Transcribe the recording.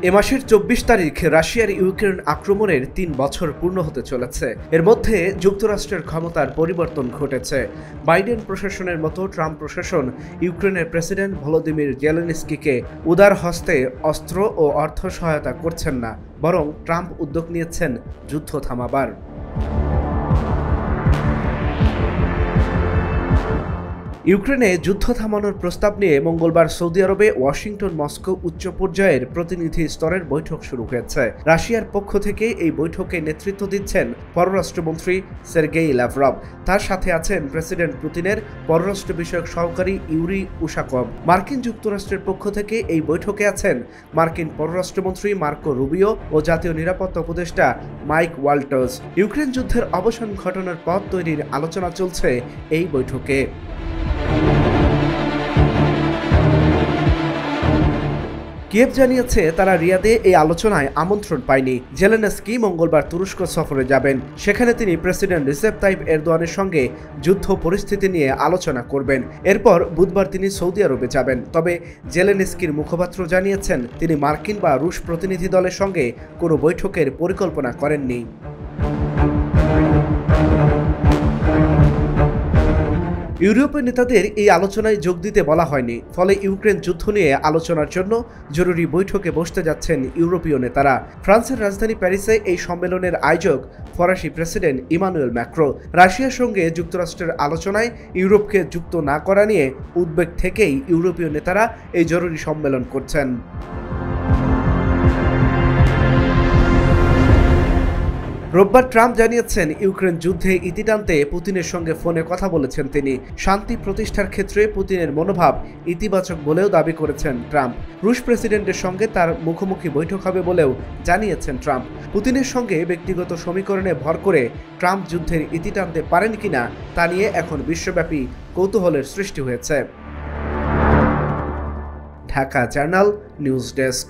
এ মাসের ২৪ তারিখ রাশিয়ার ইউক্রেন আক্রমণের ৩ বছর পূর্ণ হতে চলেছে। এর মধ্যে যুক্তরাষ্ট্রের ক্ষমতার পরিবর্তন ঘটেছে। বাইডেন প্রশাসনের মতো ট্রাম্প প্রশাসন ইউক্রেনের প্রেসিডেন্ট ভলোদিমির জেলেনস্কিকে উদার হস্তে অস্ত্র ও অর্থ সহায়তা করছেন না, বরং ট্রাম্প উদ্যোগ নিয়েছেন যুদ্ধ থামাবার। ইউক্রেনে যুদ্ধ থামানোর প্রস্তাব নিয়ে মঙ্গলবার সৌদি আরবে ওয়াশিংটন মস্কো উচ্চ পর্যায়ের প্রতিনিধি স্তরের বৈঠক শুরু হয়েছে। রাশিয়ার পক্ষ থেকে এই বৈঠকে নেতৃত্ব দিচ্ছেন পররাষ্ট্রমন্ত্রী সের্গেই ল্যাভরভ। তার সাথে আছেন প্রেসিডেন্ট পুতিনের পররাষ্ট্র বিষয়ক সহকারী ইউরি উশাকভ। মার্কিন যুক্তরাষ্ট্রের পক্ষ থেকে এই বৈঠকে আছেন মার্কিন পররাষ্ট্রমন্ত্রী মার্কো রুবিও ও জাতীয় নিরাপত্তা উপদেষ্টা মাইক ওয়াল্টার্স। ইউক্রেন যুদ্ধের অবসান ঘটানোর পথ তৈরির আলোচনা চলছে এই বৈঠকে। কিয়েভ জানিয়েছে তারা রিয়াদে এই আলোচনায় আমন্ত্রণ পায়নি। জেলেনস্কি মঙ্গলবার তুরস্ক সফরে যাবেন। সেখানে তিনি প্রেসিডেন্ট রিসেপ তাইপ এরদোয়ানের সঙ্গে যুদ্ধ পরিস্থিতি নিয়ে আলোচনা করবেন। এরপর বুধবার তিনি সৌদি আরবে যাবেন। তবে জেলেনস্কির মুখপাত্র জানিয়েছেন তিনি মার্কিন বা রুশ প্রতিনিধি দলের সঙ্গে কোনো বৈঠকের পরিকল্পনা করেননি। ইউরোপীয় নেতাদের এই আলোচনায় যোগ দিতে বলা হয়নি, ফলে ইউক্রেন যুদ্ধ নিয়ে আলোচনার জন্য জরুরি বৈঠকে বসতে যাচ্ছেন ইউরোপীয় নেতারা। ফ্রান্সের রাজধানী প্যারিসে এই সম্মেলনের আয়োজক ফরাসি প্রেসিডেন্ট ইমানুয়েল ম্যাক্রো। রাশিয়ার সঙ্গে যুক্তরাষ্ট্রের আলোচনায় ইউরোপকে যুক্ত না করা নিয়ে উদ্বেগ থেকেই ইউরোপীয় নেতারা এই জরুরি সম্মেলন করছেন। রোববার ট্রাম্প জানিয়েছেন ইউক্রেন যুদ্ধে ইতি টানতে পুতিনের সঙ্গে ফোনে কথা বলেছেন তিনি। শান্তি প্রতিষ্ঠার ক্ষেত্রে পুতিনের মনোভাব ইতিবাচক বলেও দাবি করেছেন ট্রাম্প। রুশ প্রেসিডেন্টের সঙ্গে তার মুখোমুখি বৈঠক হবে বলেও জানিয়েছেন ট্রাম্প। পুতিনের সঙ্গে ব্যক্তিগত সমীকরণে ভর করে ট্রাম্প যুদ্ধের ইতি টানতে পারেন কিনা তা নিয়ে এখন বিশ্বব্যাপী কৌতূহলের সৃষ্টি হয়েছে। Dhaka journal news desk.